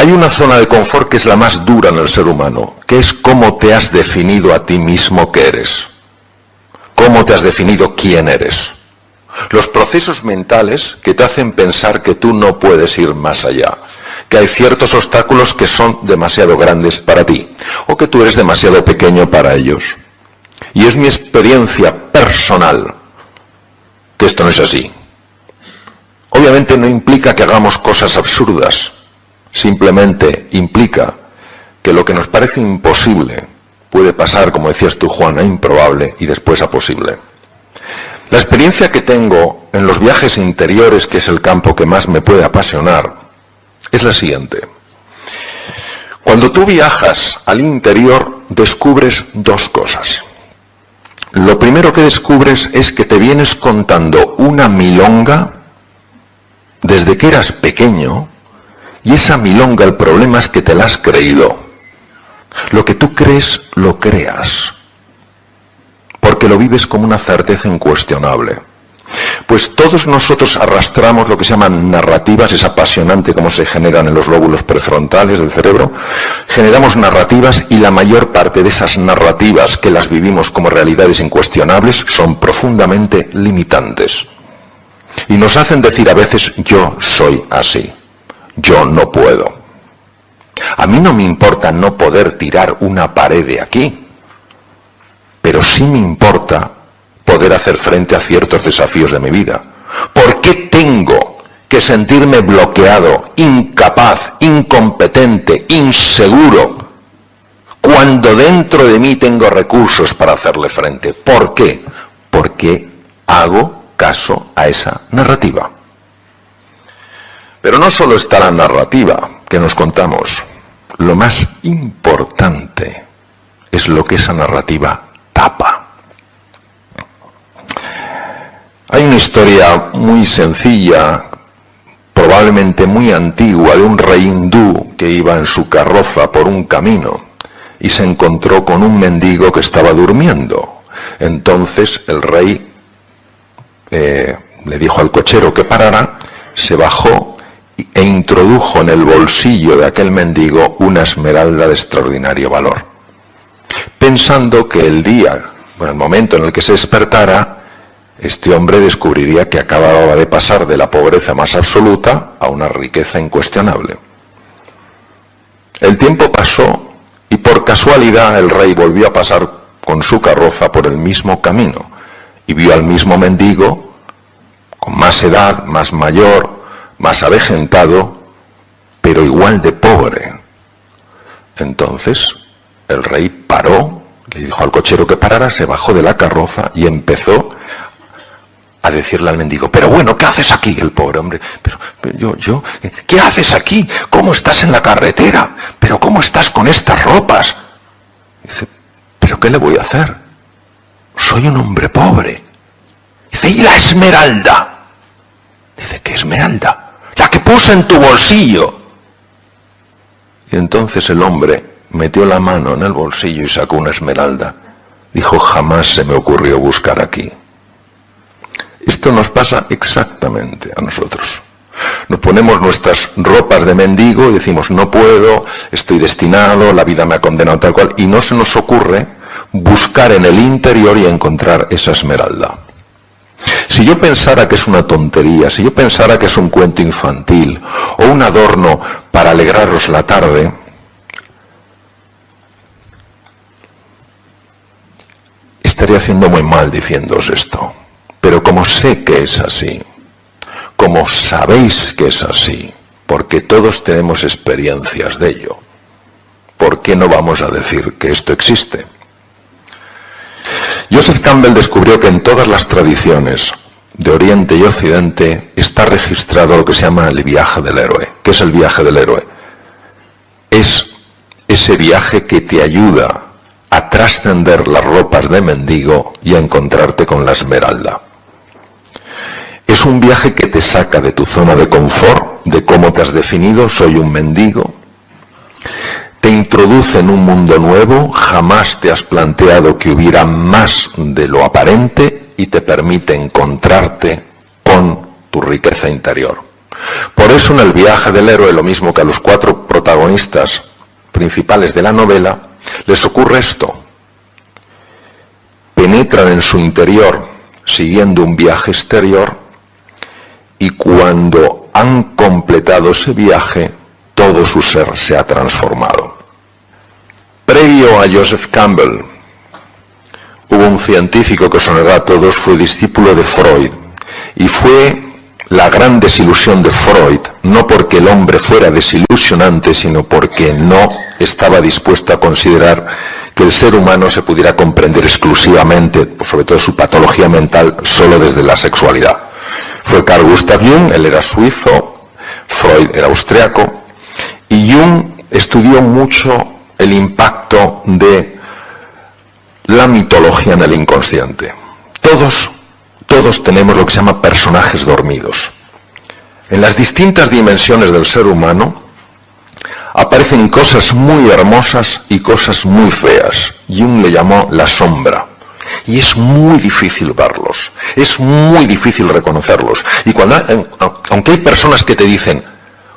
Hay una zona de confort que es la más dura en el ser humano, que es cómo te has definido a ti mismo que eres. Cómo te has definido quién eres. Los procesos mentales que te hacen pensar que tú no puedes ir más allá, que hay ciertos obstáculos que son demasiado grandes para ti, o que tú eres demasiado pequeño para ellos. Y es mi experiencia personal que esto no es así. Obviamente no implica que hagamos cosas absurdas, simplemente implica que lo que nos parece imposible puede pasar, como decías tú, Juan, a improbable y después a posible. La experiencia que tengo en los viajes interiores, que es el campo que más me puede apasionar, es la siguiente. Cuando tú viajas al interior, descubres dos cosas. Lo primero que descubres es que te vienes contando una milonga desde que eras pequeño, y esa milonga, el problema es que te la has creído. Lo que tú crees, lo creas, porque lo vives como una certeza incuestionable. Pues todos nosotros arrastramos lo que se llaman narrativas, es apasionante cómo se generan en los lóbulos prefrontales del cerebro. Generamos narrativas y la mayor parte de esas narrativas que las vivimos como realidades incuestionables son profundamente limitantes. Y nos hacen decir a veces, yo soy así, yo no puedo. A mí no me importa no poder tirar una pared de aquí, pero sí me importa poder hacer frente a ciertos desafíos de mi vida. ¿Por qué tengo que sentirme bloqueado, incapaz, incompetente, inseguro, cuando dentro de mí tengo recursos para hacerle frente? ¿Por qué? Porque hago caso a esa narrativa. Pero no solo está la narrativa que nos contamos, lo más importante es lo que esa narrativa tapa. Hay una historia muy sencilla, probablemente muy antigua, de un rey hindú que iba en su carroza por un camino y se encontró con un mendigo que estaba durmiendo. Entonces el rey le dijo al cochero que parara, se bajó e introdujo en el bolsillo de aquel mendigo una esmeralda de extraordinario valor, pensando que el momento en el que se despertara, este hombre descubriría que acababa de pasar de la pobreza más absoluta a una riqueza incuestionable. El tiempo pasó y por casualidad el rey volvió a pasar con su carroza por el mismo camino y vio al mismo mendigo con más edad, más mayor, más avejentado, pero igual de pobre. Entonces el rey paró, le dijo al cochero que parara, se bajó de la carroza y empezó a decirle al mendigo, pero bueno, ¿qué haces aquí? El pobre hombre, pero ¿qué haces aquí? ¿Cómo estás en la carretera? ¿Pero cómo estás con estas ropas? Dice, ¿pero qué le voy a hacer? Soy un hombre pobre. Dice, ¿y la esmeralda? Dice, ¿qué esmeralda? La que puse en tu bolsillo. Y entonces el hombre metió la mano en el bolsillo y sacó una esmeralda. Dijo, jamás se me ocurrió buscar aquí. Esto nos pasa exactamente a nosotros. Nos ponemos nuestras ropas de mendigo y decimos, no puedo, estoy destinado, la vida me ha condenado tal cual, y no se nos ocurre buscar en el interior y encontrar esa esmeralda. Si yo pensara que es una tontería, si yo pensara que es un cuento infantil o un adorno para alegraros la tarde, estaría haciendo muy mal diciéndoos esto. Pero como sé que es así, como sabéis que es así, porque todos tenemos experiencias de ello, ¿por qué no vamos a decir que esto existe? Joseph Campbell descubrió que en todas las tradiciones de Oriente y Occidente está registrado lo que se llama el viaje del héroe. ¿Qué es el viaje del héroe? Es ese viaje que te ayuda a trascender las ropas de mendigo y a encontrarte con la esmeralda. Es un viaje que te saca de tu zona de confort, de cómo te has definido, soy un mendigo. Te introduce en un mundo nuevo, jamás te has planteado que hubiera más de lo aparente y te permite encontrarte con tu riqueza interior. Por eso en el viaje del héroe, lo mismo que a los 4 protagonistas principales de la novela, les ocurre esto. Penetran en su interior siguiendo un viaje exterior y cuando han completado ese viaje, todo su ser se ha transformado. Previo a Joseph Campbell, hubo un científico que sonará a todos, fue discípulo de Freud, y fue la gran desilusión de Freud, no porque el hombre fuera desilusionante, sino porque no estaba dispuesto a considerar que el ser humano se pudiera comprender exclusivamente, sobre todo su patología mental, solo desde la sexualidad. Fue Carl Gustav Jung, él era suizo, Freud era austriaco, y Jung estudió mucho el impacto de la mitología en el inconsciente. Todos tenemos lo que se llama personajes dormidos. En las distintas dimensiones del ser humano aparecen cosas muy hermosas y cosas muy feas. Jung le llamó la sombra. Y es muy difícil verlos, es muy difícil reconocerlos. Y aunque hay personas que te dicen,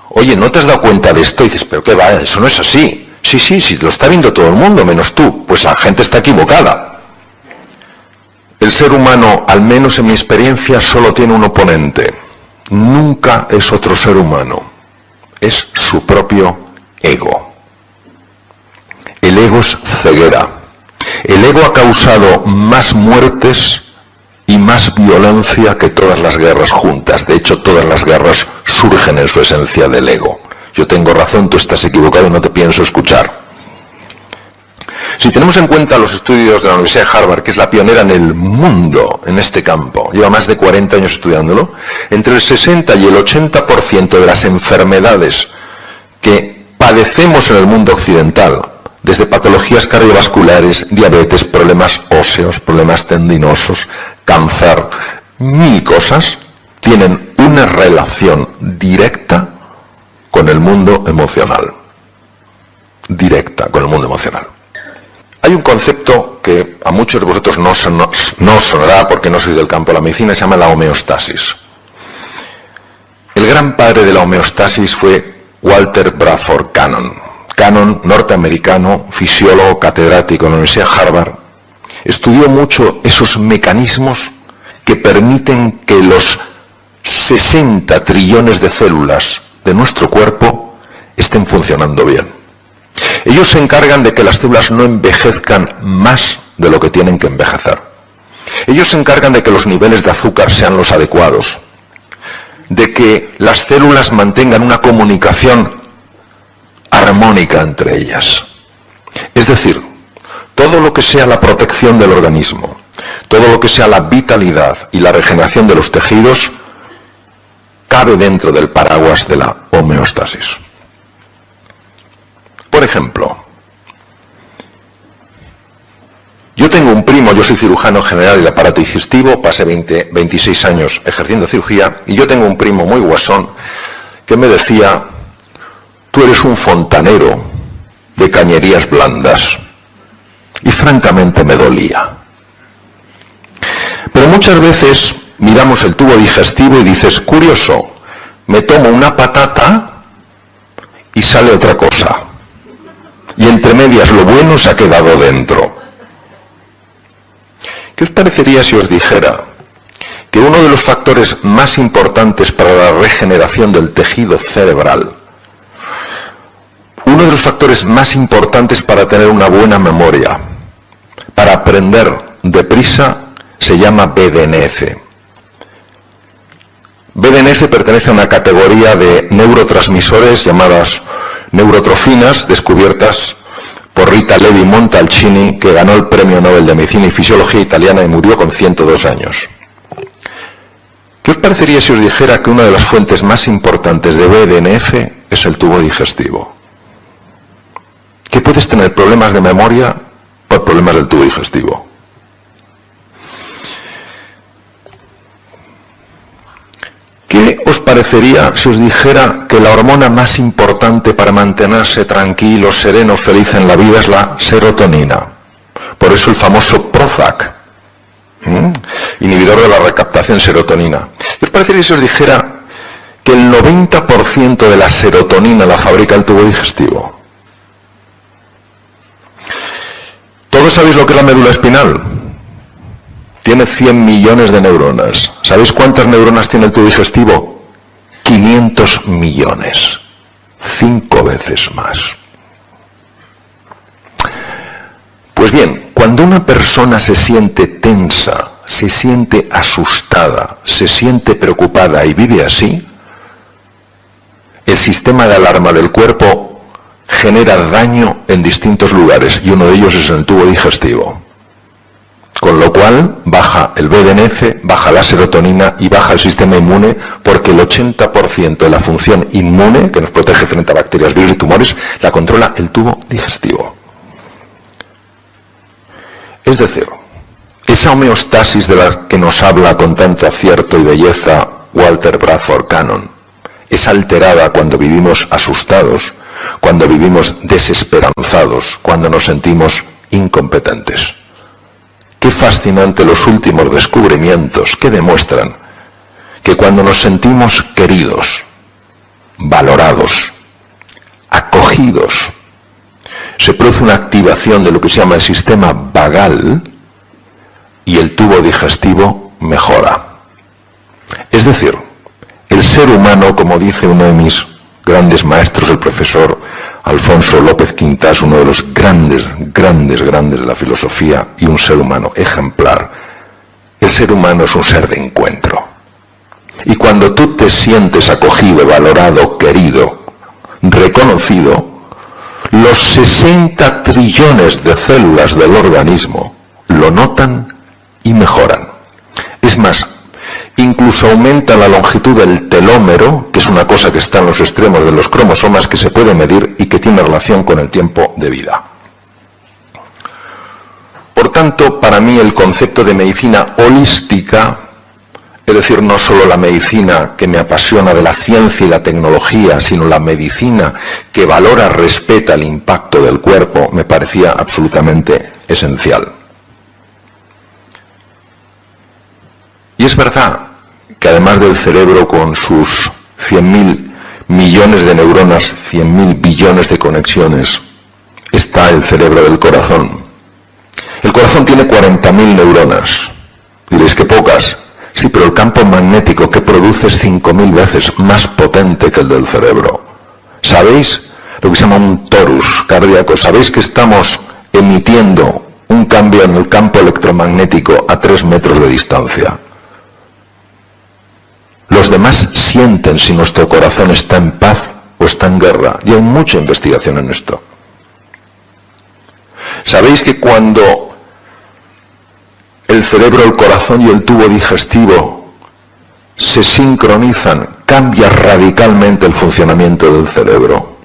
oye, ¿no te has dado cuenta de esto? Y dices, pero qué va, eso no es así. Sí, lo está viendo todo el mundo, menos tú. Pues la gente está equivocada. El ser humano, al menos en mi experiencia, solo tiene un oponente. Nunca es otro ser humano. Es su propio ego. El ego es ceguera. El ego ha causado más muertes y más violencia que todas las guerras juntas. De hecho, todas las guerras surgen en su esencia del ego. Yo tengo razón, tú estás equivocado y no te pienso escuchar. Si tenemos en cuenta los estudios de la Universidad de Harvard, que es la pionera en el mundo en este campo, lleva más de 40 años estudiándolo, entre el 60 y el 80% de las enfermedades que padecemos en el mundo occidental, desde patologías cardiovasculares, diabetes, problemas óseos, problemas tendinosos, cáncer, mil cosas, tienen una relación directa con el mundo emocional. Directa con el mundo emocional. Hay un concepto que a muchos de vosotros no sonará porque no sois del campo de la medicina, se llama la homeostasis. El gran padre de la homeostasis fue Walter Bradford Cannon. Cannon, norteamericano, fisiólogo, catedrático en la Universidad de Harvard, estudió mucho esos mecanismos que permiten que los 60 trillones de células de nuestro cuerpo estén funcionando bien. Ellos se encargan de que las células no envejezcan más de lo que tienen que envejecer. Ellos se encargan de que los niveles de azúcar sean los adecuados, de que las células mantengan una comunicación armónica entre ellas. Es decir, todo lo que sea la protección del organismo, todo lo que sea la vitalidad y la regeneración de los tejidos, cabe dentro del paraguas de la homeostasis. Por ejemplo, yo tengo un primo, yo soy cirujano general del aparato digestivo, pasé 26 años ejerciendo cirugía, y yo tengo un primo muy guasón que me decía, tú eres un fontanero de cañerías blandas. Y francamente me dolía. Pero muchas veces miramos el tubo digestivo y dices, curioso, me tomo una patata y sale otra cosa. Y entre medias lo bueno se ha quedado dentro. ¿Qué os parecería si os dijera que uno de los factores más importantes para la regeneración del tejido cerebral, uno de los factores más importantes para tener una buena memoria, para aprender deprisa, se llama BDNF? BDNF pertenece a una categoría de neurotransmisores llamadas neurotrofinas, descubiertas por Rita Levi Montalcini, que ganó el Premio Nobel de Medicina y Fisiología italiana y murió con 102 años. ¿Qué os parecería si os dijera que una de las fuentes más importantes de BDNF es el tubo digestivo? Que puedes tener problemas de memoria por problemas del tubo digestivo. ¿Qué os parecería si os dijera que la hormona más importante para mantenerse tranquilo, sereno, feliz en la vida es la serotonina? Por eso el famoso Prozac, inhibidor de la recaptación de serotonina. ¿Qué os parecería si os dijera que el 90% de la serotonina la fabrica el tubo digestivo. ¿Todos sabéis lo que es la médula espinal? Tiene 100 millones de neuronas. ¿Sabéis cuántas neuronas tiene el tubo digestivo? 500 millones. 5 veces más. Pues bien, cuando una persona se siente tensa, se siente asustada, se siente preocupada y vive así, el sistema de alarma del cuerpo genera daño en distintos lugares y uno de ellos es en el tubo digestivo. Con lo cual baja el BDNF, baja la serotonina y baja el sistema inmune, porque el 80% de la función inmune, que nos protege frente a bacterias, virus y tumores, la controla el tubo digestivo. Es decir, esa homeostasis de la que nos habla con tanto acierto y belleza Walter Bradford Cannon, es alterada cuando vivimos asustados, cuando vivimos desesperanzados, cuando nos sentimos incompetentes. Qué fascinante los últimos descubrimientos que demuestran que cuando nos sentimos queridos, valorados, acogidos, se produce una activación de lo que se llama el sistema vagal y el tubo digestivo mejora. Es decir, el ser humano, como dice uno de mis grandes maestros, el profesor Alfonso López Quintás, uno de los grandes de la filosofía y un ser humano ejemplar, el ser humano es un ser de encuentro. Y cuando tú te sientes acogido, valorado, querido, reconocido, los 60 trillones de células del organismo lo notan y mejoran. Es más, incluso aumenta la longitud del telómero, que es una cosa que está en los extremos de los cromosomas, que se puede medir y que tiene relación con el tiempo de vida. Por tanto, para mí el concepto de medicina holística, es decir, no solo la medicina que me apasiona de la ciencia y la tecnología, sino la medicina que valora, respeta el impacto del cuerpo, me parecía absolutamente esencial. Y es verdad que además del cerebro con sus 100.000 millones de neuronas, 100.000 billones de conexiones, está el cerebro del corazón. El corazón tiene 40.000 neuronas. Diréis que pocas. Sí, pero el campo magnético que produce es 5.000 veces más potente que el del cerebro. ¿Sabéis lo que se llama un torus cardíaco? ¿Sabéis que estamos emitiendo un cambio en el campo electromagnético a 3 metros de distancia? Los demás sienten si nuestro corazón está en paz o está en guerra, y hay mucha investigación en esto. ¿Sabéis que cuando el cerebro, el corazón y el tubo digestivo se sincronizan, cambia radicalmente el funcionamiento del cerebro?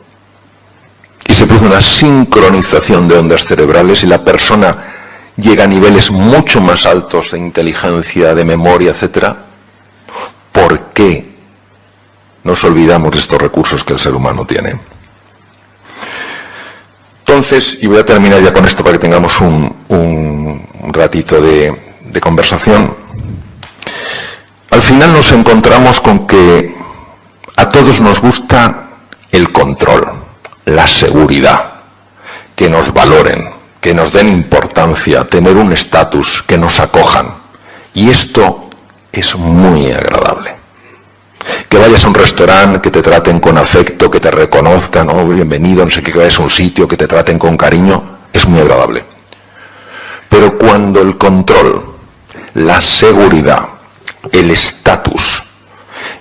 Y se produce una sincronización de ondas cerebrales y la persona llega a niveles mucho más altos de inteligencia, de memoria, etc. ¿Por qué nos olvidamos de estos recursos que el ser humano tiene? Entonces, y voy a terminar ya con esto para que tengamos un ratito de conversación, al final nos encontramos con que a todos nos gusta el control, la seguridad, que nos valoren, que nos den importancia, tener un estatus, que nos acojan. Y esto es muy agradable. Que vayas a un restaurante, que te traten con afecto, que te reconozcan, oh, bienvenido, no sé qué, que vayas a un sitio, que te traten con cariño, es muy agradable. Pero cuando el control, la seguridad, el estatus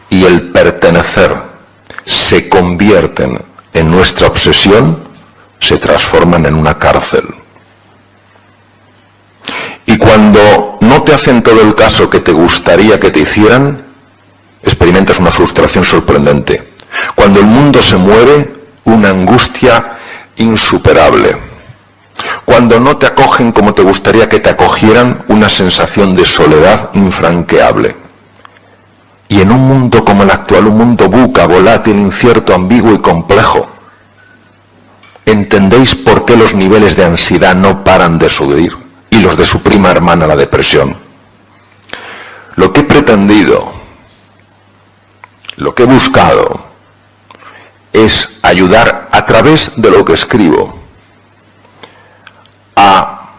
y el pertenecer se convierten en nuestra obsesión, se transforman en una cárcel. Y cuando no te hacen todo el caso que te gustaría que te hicieran, experimentas una frustración sorprendente. Cuando el mundo se mueve, una angustia insuperable. Cuando no te acogen como te gustaría que te acogieran, una sensación de soledad infranqueable. Y en un mundo como el actual, un mundo buca, volátil, incierto, ambiguo y complejo, ¿entendéis por qué los niveles de ansiedad no paran de subir? Y los de su prima hermana, la depresión. Lo que he pretendido, lo que he buscado es ayudar a través de lo que escribo a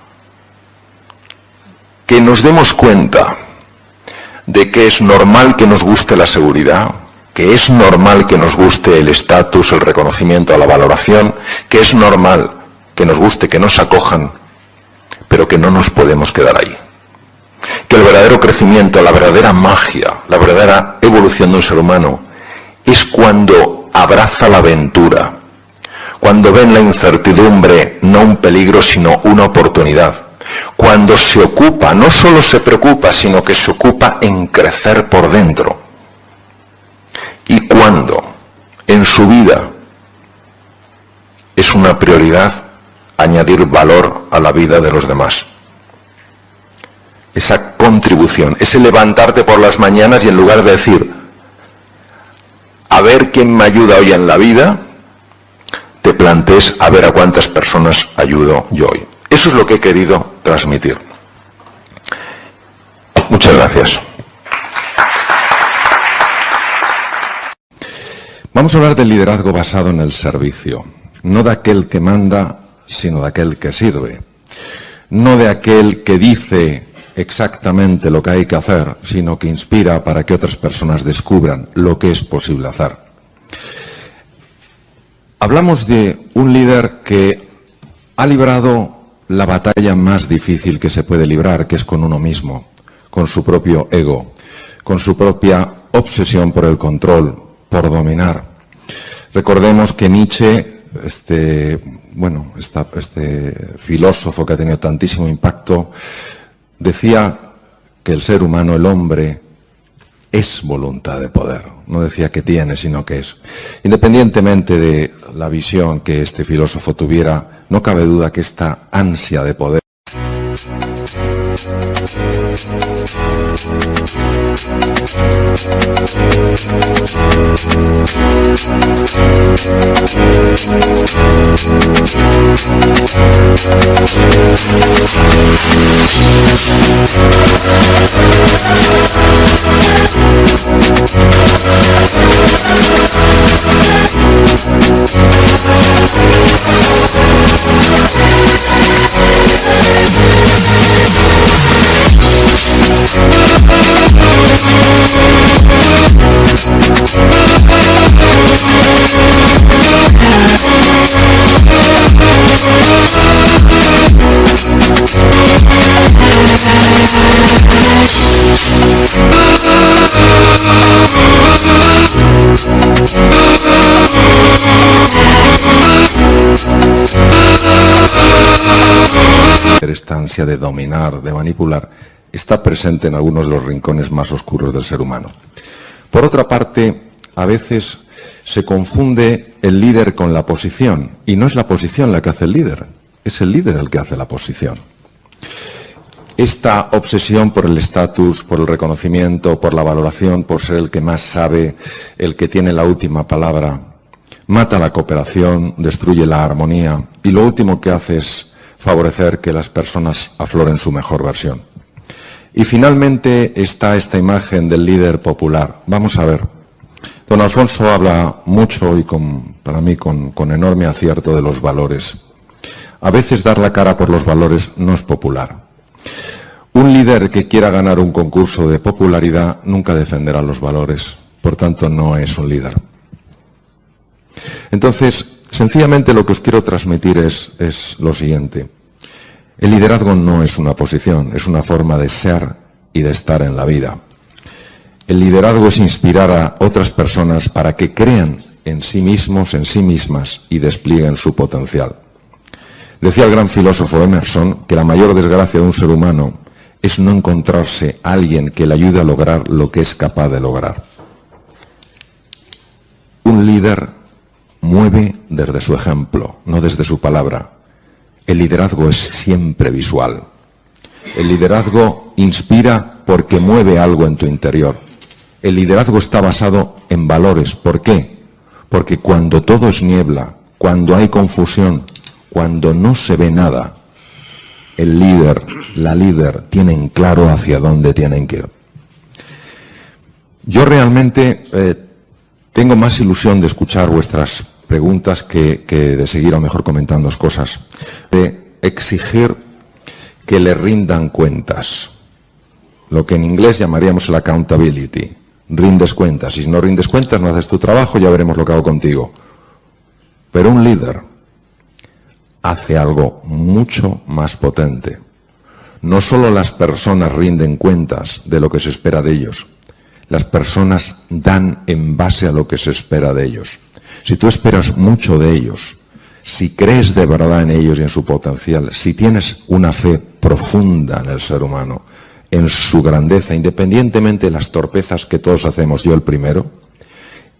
que nos demos cuenta de que es normal que nos guste la seguridad, que es normal que nos guste el estatus, el reconocimiento, la valoración, que es normal que nos guste que nos acojan, pero que no nos podemos quedar ahí. Que el verdadero crecimiento, la verdadera magia, la verdadera evolución de un ser humano es cuando abraza la aventura, cuando ve en la incertidumbre no un peligro sino una oportunidad, cuando se ocupa, no solo se preocupa, sino que se ocupa en crecer por dentro, y cuando en su vida es una prioridad añadir valor a la vida de los demás. Esa contribución, ese levantarte por las mañanas y en lugar de decir, a ver quién me ayuda hoy en la vida, te plantees a ver a cuántas personas ayudo yo hoy. Eso es lo que he querido transmitir. Muchas gracias. Vamos a hablar del liderazgo basado en el servicio, no de aquel que manda, sino de aquel que sirve, no de aquel que dice exactamente lo que hay que hacer, sino que inspira para que otras personas descubran lo que es posible hacer. Hablamos de un líder que ha librado la batalla más difícil que se puede librar, que es con uno mismo, con su propio ego, con su propia obsesión por el control, por dominar. Recordemos que Nietzsche, este filósofo que ha tenido tantísimo impacto, decía que el ser humano, el hombre, es voluntad de poder. No decía que tiene, sino que es. Independientemente de la visión que este filósofo tuviera, no cabe duda que esta ansia de poder esta ansia de dominar, de manipular, está presente en algunos de los rincones más oscuros del ser humano. Por otra parte, a veces se confunde el líder con la posición, y no es la posición la que hace el líder, es el líder el que hace la posición. Esta obsesión por el estatus, por el reconocimiento, por la valoración, por ser el que más sabe, el que tiene la última palabra, mata la cooperación, destruye la armonía, y lo último que hace es favorecer que las personas afloren su mejor versión. Y finalmente está esta imagen del líder popular. Vamos a ver. Don Alfonso habla mucho y para mí con enorme acierto de los valores. A veces dar la cara por los valores no es popular. Un líder que quiera ganar un concurso de popularidad nunca defenderá los valores, por tanto no es un líder. Entonces, sencillamente lo que os quiero transmitir es lo siguiente. El liderazgo no es una posición, es una forma de ser y de estar en la vida. El liderazgo es inspirar a otras personas para que crean en sí mismos, en sí mismas y desplieguen su potencial. Decía el gran filósofo Emerson que la mayor desgracia de un ser humano es no encontrarse a alguien que le ayude a lograr lo que es capaz de lograr. Un líder mueve desde su ejemplo, no desde su palabra. El liderazgo es siempre visual. El liderazgo inspira porque mueve algo en tu interior. El liderazgo está basado en valores. ¿Por qué? Porque cuando todo es niebla, cuando hay confusión, cuando no se ve nada, el líder, la líder, tienen claro hacia dónde tienen que ir. Yo realmente Tengo más ilusión de escuchar vuestras preguntas que de seguir a lo mejor comentando cosas. De exigir que le rindan cuentas. Lo que en inglés llamaríamos el accountability. Rindes cuentas. Y si no rindes cuentas, no haces tu trabajo, ya veremos lo que hago contigo. Pero un líder hace algo mucho más potente. No solo las personas rinden cuentas de lo que se espera de ellos, las personas dan en base a lo que se espera de ellos. Si tú esperas mucho de ellos, si crees de verdad en ellos y en su potencial, si tienes una fe profunda en el ser humano, en su grandeza, independientemente de las torpezas que todos hacemos, yo el primero,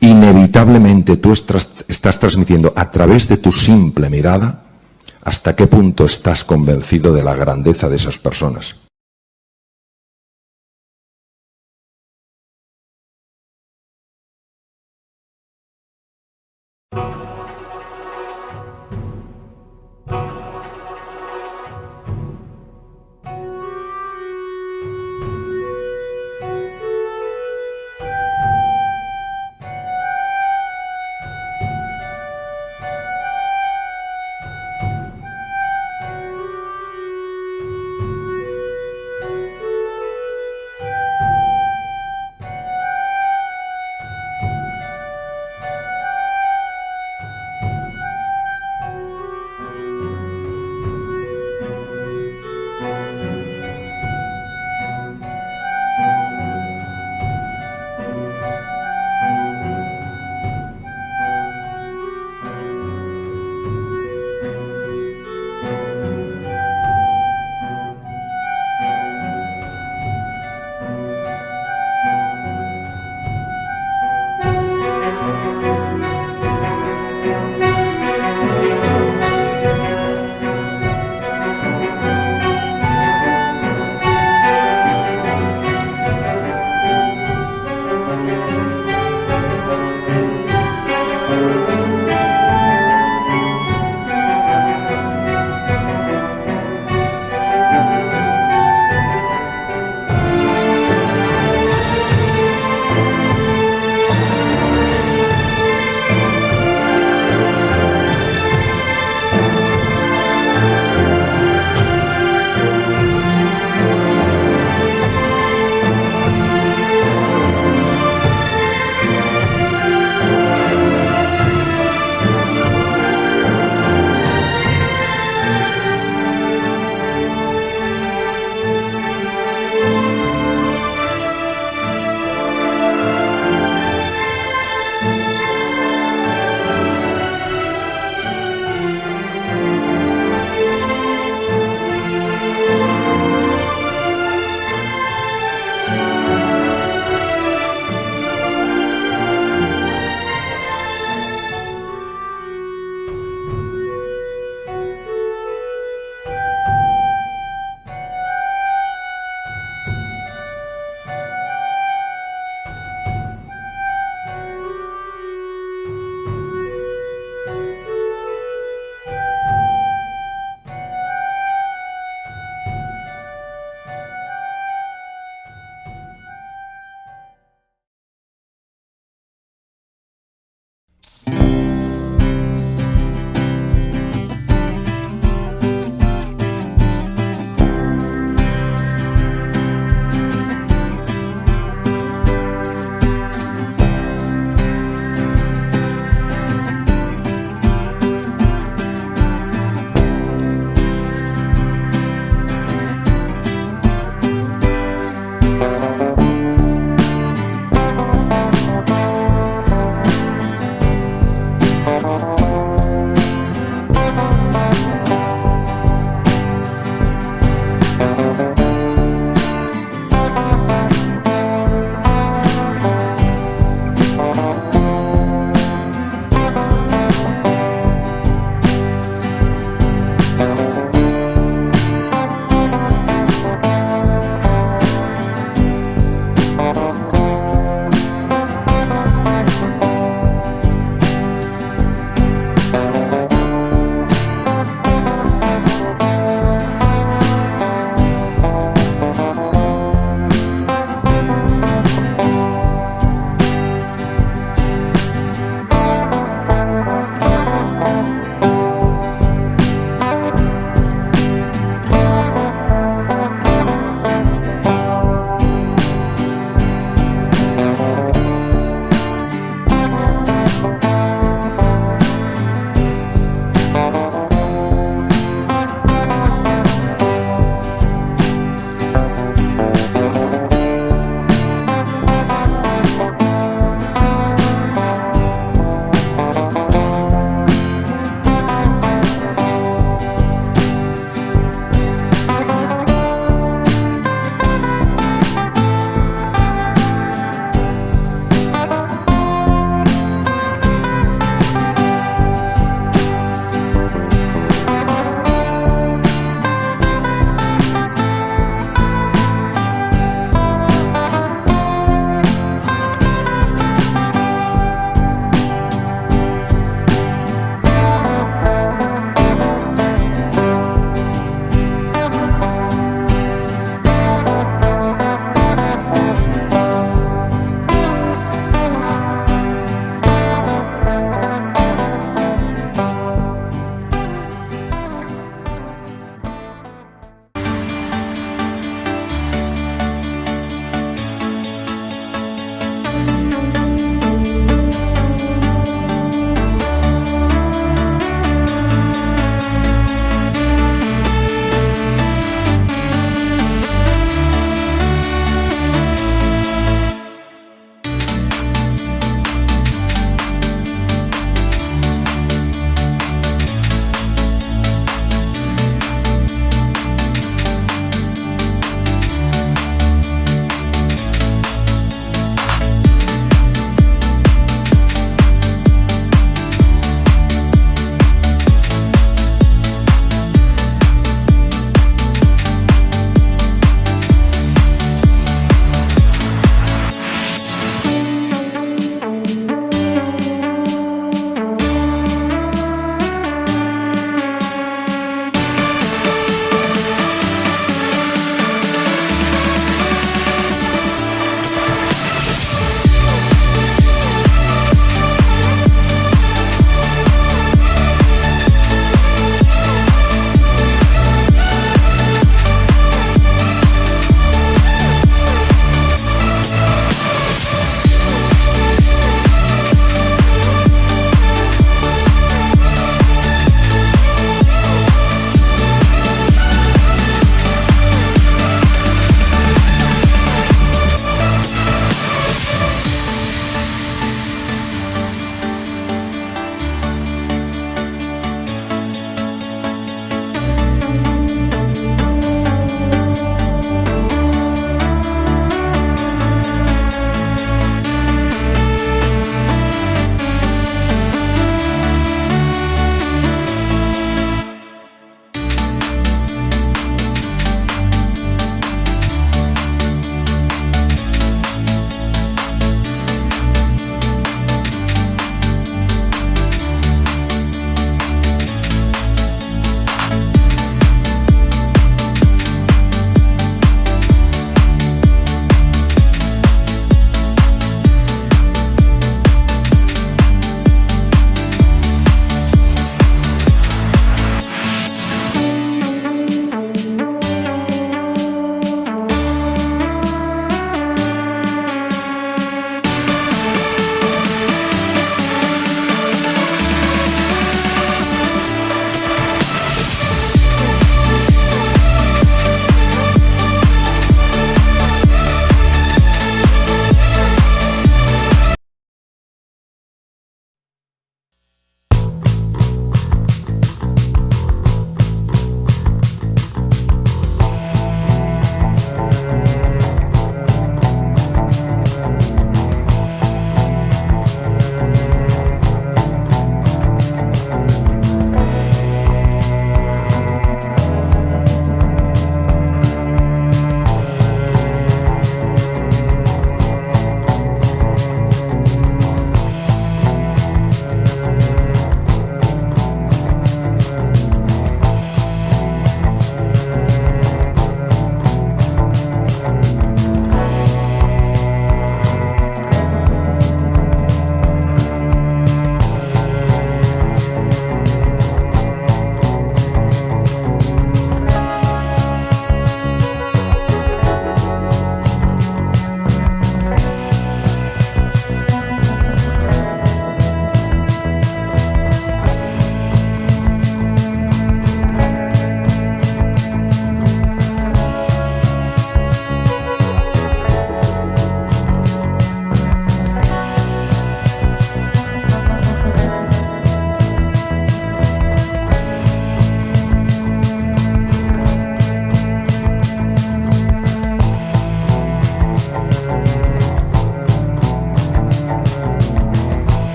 inevitablemente tú estás transmitiendo a través de tu simple mirada hasta qué punto estás convencido de la grandeza de esas personas.